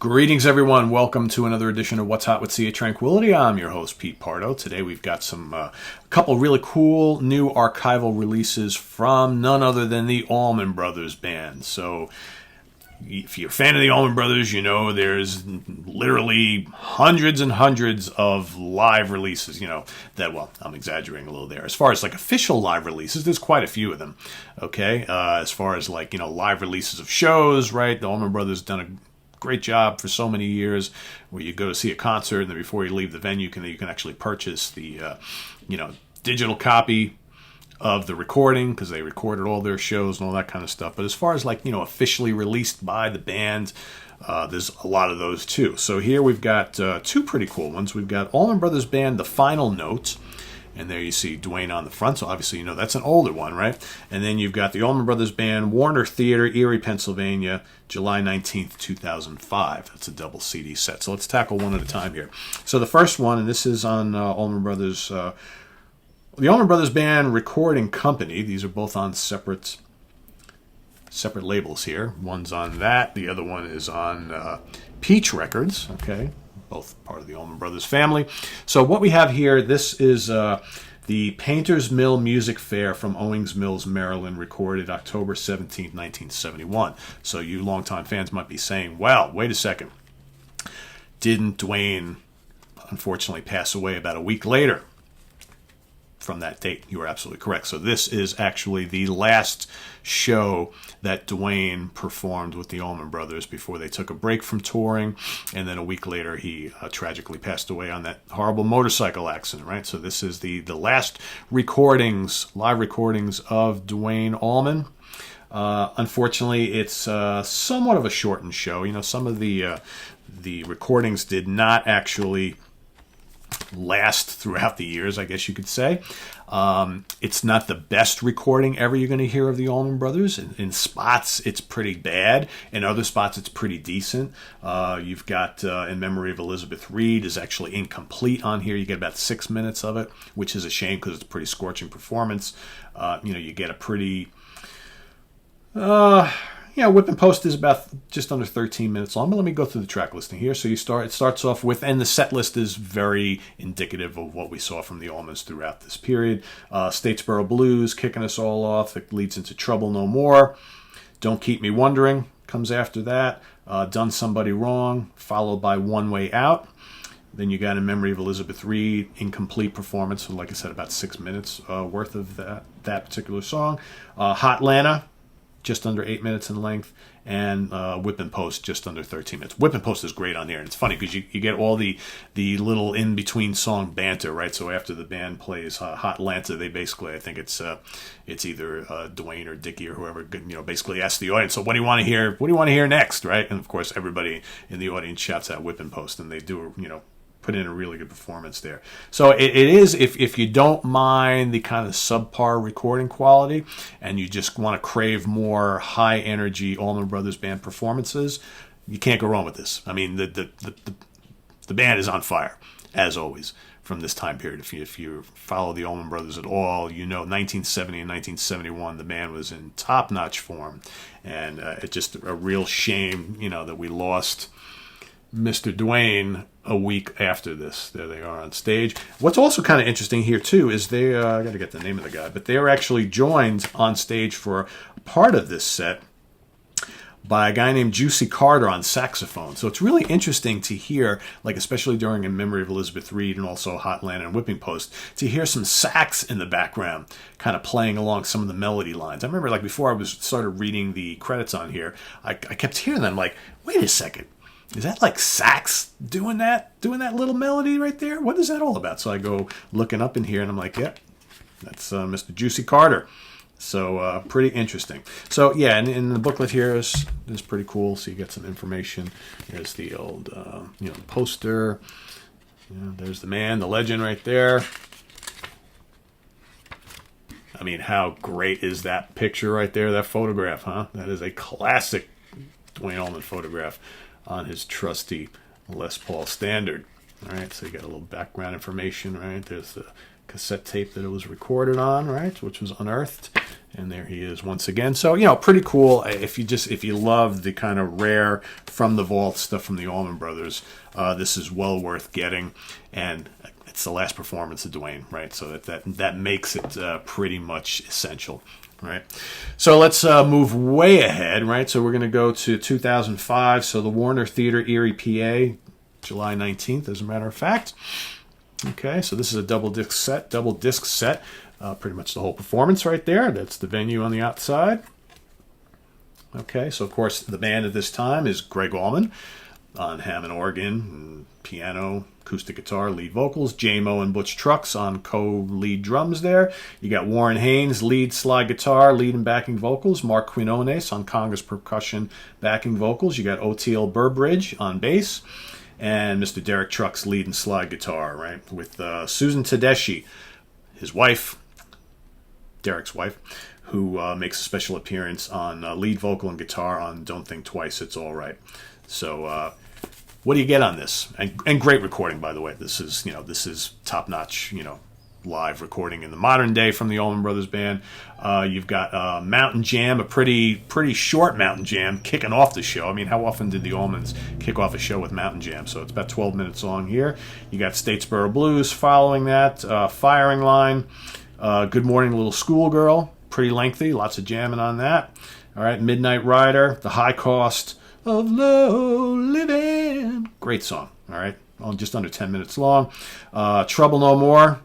Greetings, everyone. Welcome to another edition of What's Hot with Sea of Tranquility. I'm your host, Pete Pardo. Today we've got a couple really cool new archival releases from none other than the Allman Brothers Band. So if you're a fan of the Allman Brothers, you know there's literally hundreds and hundreds of live releases, I'm exaggerating a little there. As far as like official live releases, there's quite a few of them, okay? As far as live releases of shows, right? The Allman Brothers done a great job for so many years where you go to see a concert and then before you leave the venue you can actually purchase the digital copy of the recording because they recorded all their shows and all that kind of stuff. But as far as officially released by the band, there's a lot of those too. So here we've got two pretty cool ones. We've got Allman Brothers Band, The Final Note. And there you see Dwayne on the front, so obviously that's an older one, right? And then you've got the Allman Brothers Band, Warner Theater, Erie, Pennsylvania, July 19th, 2005. That's a double CD set. So let's tackle one at a time here. So the first one, and this is on Allman Brothers, the Allman Brothers Band Recording Company. These are both on separate labels here. One's on that. The other one is on Peach Records, okay? Both part of the Allman Brothers family. So what we have here, this is the Painter's Mill Music Fair from Owings Mills, Maryland, recorded October 17th, 1971. So you longtime fans might be saying, well, wait a second. Didn't Dwayne unfortunately pass away about a week later from that date? You are absolutely correct. So this is actually the last show that Dwayne performed with the Allman Brothers before they took a break from touring, and then a week later he tragically passed away on that horrible motorcycle accident, right? So this is the last live recordings of Dwayne Allman. Unfortunately, it's somewhat of a shortened show. Some of the recordings did not actually last throughout the years, I guess you could say. It's not the best recording ever you're going to hear of the Allman Brothers. In spots, it's pretty bad. In other spots, it's pretty decent. You've got In Memory of Elizabeth Reed is actually incomplete on here. You get about 6 minutes of it, which is a shame because it's a pretty scorching performance. You get a pretty... Whip and Post is about just under 13 minutes long, but let me go through the track listing here. So it starts off with, and the set list is very indicative of what we saw from the Allmans throughout this period. Statesboro Blues, kicking us all off. It leads into Trouble No More. Don't Keep Me Wondering comes after that. Done Somebody Wrong, followed by One Way Out. Then you got In Memory of Elizabeth Reed, incomplete performance, so like I said, about 6 minutes worth of that particular song. Hotlanta, just under 8 minutes in length, and Whip and Post, just under 13 minutes. Whip and Post is great on there, and it's funny because you get all the little in-between song banter, right? So after the band plays Hotlanta, they basically, I think it's either Dwayne or Dickie or whoever, basically asks the audience, so what do you want to hear? What do you want to hear next, right? And of course, everybody in the audience shouts out Whip and Post, and they do, put in a really good performance there. So it is, if you don't mind the kind of subpar recording quality and you just want to crave more high energy Allman Brothers Band performances, you can't go wrong with this. I mean, the band is on fire, as always, from this time period. If you follow the Allman Brothers at all, 1970 and 1971, the band was in top-notch form. And it's just a real shame, that we lost Mr. Dwayne a week after this. There they are on stage. What's also kind of interesting here too is they I got to get the name of the guy, but they were actually joined on stage for part of this set by a guy named Juicy Carter on saxophone. So it's really interesting to hear, especially during In Memory of Elizabeth Reed and also Hotlanta and Whipping Post, to hear some sax in the background kind of playing along some of the melody lines. I remember before I started reading the credits on here, I kept hearing them wait a second. Is that sax doing that little melody right there? What is that all about? So I go looking up in here and I'm like, yeah, that's Mr. Juicy Carter. So pretty interesting. So yeah, and in the booklet here is pretty cool. So you get some information. There's the old poster. There's the man, the legend right there. I mean, how great is that picture right there? That photograph, huh? That is a classic Dwayne Allman photograph on his trusty Les Paul Standard. All right, so you got a little background information, right? There's the cassette tape that it was recorded on, right, which was unearthed. And there he is once again. So, pretty cool. If you love the kind of rare from the vault stuff from the Allman Brothers, this is well worth getting. And it's the last performance of Dwayne, right? So that makes it pretty much essential, right? So let's move way ahead, right? So we're going to go to 2005. So the Warner Theater, Erie, PA, July 19th, as a matter of fact. Okay, so this is a double disc set. Pretty much the whole performance right there. That's the venue on the outside. Okay, so of course the band at this time is Greg Allman on Hammond organ, piano, acoustic guitar, lead vocals. J-Mo and Butch Trucks on co-lead drums there. You got Warren Haynes, lead slide guitar, lead and backing vocals. Mark Quinones on congas percussion, backing vocals. You got O.T.L. Burbridge on bass. And Mr. Derek Trucks, lead and slide guitar, right? With Susan Tedeschi, his wife, Derek's wife, who makes a special appearance on lead vocal and guitar on Don't Think Twice, It's All Right. So what do you get on this? And great recording, by the way. This is top-notch, live recording in the modern day from the Allman Brothers Band. You've got Mountain Jam, a pretty short Mountain Jam kicking off the show. I mean, how often did the Allmans kick off a show with Mountain Jam? So it's about 12 minutes long here. You got Statesboro Blues following that, Firing Line, Good Morning Little Schoolgirl, pretty lengthy, lots of jamming on that. All right, Midnight Rider, The High Cost of Low Living, great song. All right, just under 10 minutes long. Trouble No More,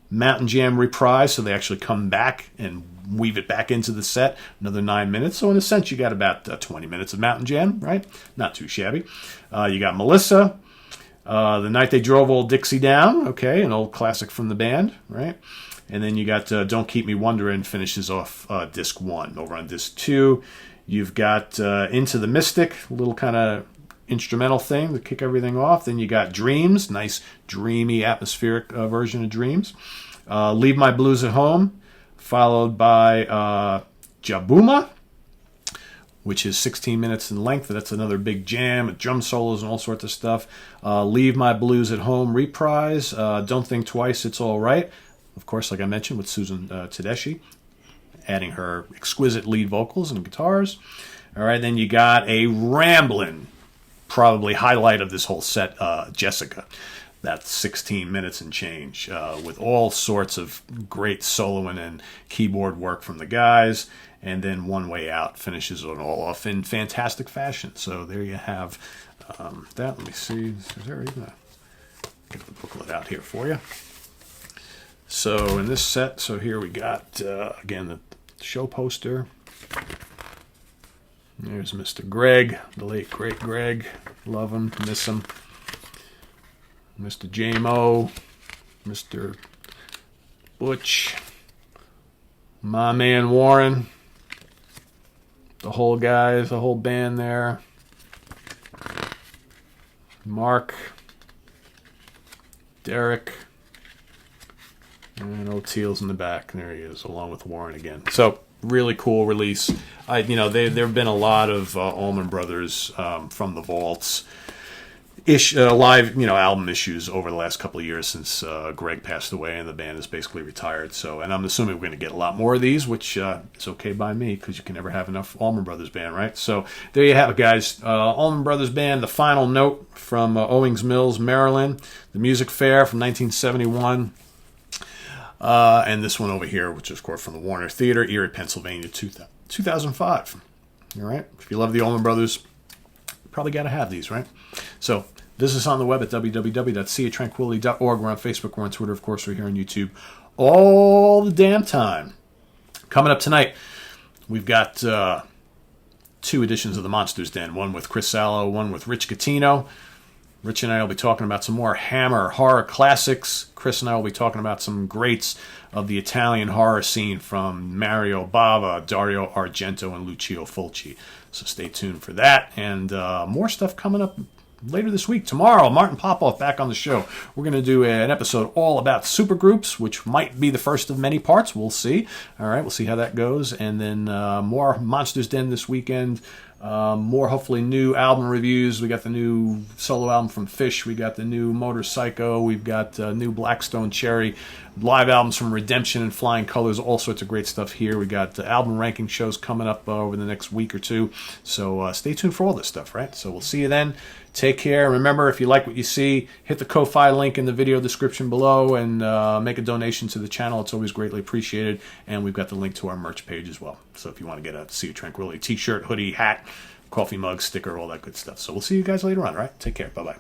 Mountain Jam reprise, so they actually come back and weave it back into the set, another 9 minutes. So in a sense, you got about 20 minutes of Mountain Jam, right? Not too shabby. You got Melissa, The Night They Drove Old Dixie Down, okay, an old classic from the band, right? And then you got Don't Keep Me Wondering finishes off disc 1. Over on disc 2, you've got Into the Mystic, a little kind of instrumental thing to kick everything off. Then you got Dreams, nice dreamy atmospheric version of Dreams. Leave My Blues at Home, followed by Jabuma, which is 16 minutes in length. That's another big jam with drum solos and all sorts of stuff. Leave My Blues at Home reprise. Don't Think Twice, It's All Right. Of course, like I mentioned, with Susan Tedeschi, adding her exquisite lead vocals and guitars. All right, then you got a Ramblin', probably highlight of this whole set, Jessica. That's 16 minutes and change, with all sorts of great soloing and keyboard work from the guys. And then One Way Out finishes it all off in fantastic fashion. So there you have that. Let me see. Is there even get the booklet out here for you. So in this set, so here we got, again, the show poster. There's Mr. Greg, the late, great Greg. Love him, miss him. Mr. J-Mo, Mr. Butch, my man Warren, the whole guys, the whole band there. Mark, Derek, and O'Teal's in the back. There he is, along with Warren again. So, really cool release. There have been a lot of Allman Brothers from the vaults live, album issues over the last couple of years since Greg passed away and the band is basically retired. So, and I'm assuming we're going to get a lot more of these, which is okay by me because you can never have enough Allman Brothers Band, right? So there you have it, guys. Allman Brothers Band, The Final Note from Owings Mills, Maryland. The Music Fair from 1971. And this one over here, which is, of course, from the Warner Theater, Erie, Pennsylvania, 2005. All right? If you love the Allman Brothers, you probably got to have these, right? So visit us on the web at www.seatranquility.org. We're on Facebook. We're on Twitter. Of course, we're here on YouTube all the damn time. Coming up tonight, we've got 2 editions of The Monsters Den. One with Chris Sallow, one with Rich Gattino. Rich and I will be talking about some more Hammer horror classics. Chris and I will be talking about some greats of the Italian horror scene from Mario Bava, Dario Argento, and Lucio Fulci. So stay tuned for that. And more stuff coming up later this week. Tomorrow, Martin Popoff back on the show. We're going to do an episode all about supergroups, which might be the first of many parts. We'll see. All right, we'll see how that goes. And then more Monsters Den this weekend. More hopefully new album reviews. We got the new solo album from Fish. We got the new Motor Psycho. We've got new Blackstone Cherry. Live albums from Redemption and Flying Colors. All sorts of great stuff here. We got album ranking shows coming up over the next week or two. So stay tuned for all this stuff, right? So we'll see you then. Take care. Remember, if you like what you see, hit the Ko-Fi link in the video description below and make a donation to the channel. It's always greatly appreciated. And we've got the link to our merch page as well. So if you want to get a Sea of Tranquility t-shirt, hoodie, hat, coffee mug, sticker, all that good stuff. So we'll see you guys later on, all right? Take care. Bye-bye.